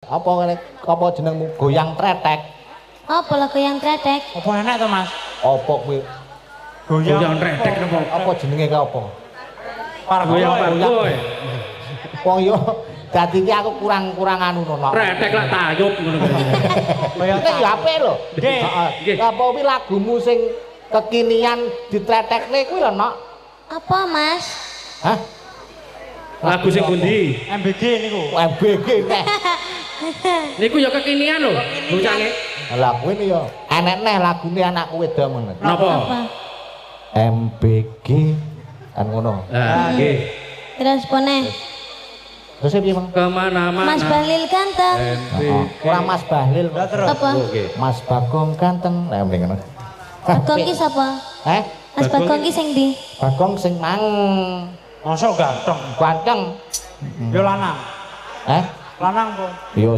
apa jenengmu goyang tretek. Apa lah goyang tretek? Apa enak to, Mas? Apa kuwi? Goyang tretek napa? Apa jenenge ki apa? Goyang pargoy. Wong yo dadi ki aku kurang anu nono. Tretek lak tayub ngono kuwi. Nek yo apik lho. Nggih. Heeh. Apa kuwi lagumu sing kekinian ditretekne kuwi lho, Nok? Apa, Mas? Hah? Lagu sing pundi? MBG niku. MBG neh. Niku ya kekinian lho, bocane. Lah kuwi yo enek neh lagune anakku wedok ngono. Napa? MBG kan ngono. Ah, nggih. Terus pone. Terus piye, Bang? Kemana-mana. Mas Balil ganteng. Ora Mas Bahlil. Apa? Mas Bagong ganteng. Lah mrene ngono. Bagong ki sapa? Mas Bagong ki sing ndi? Bagong sing mang Mosok ganteng. ganteng. Yo lanang. Eh? Lanang po. Yo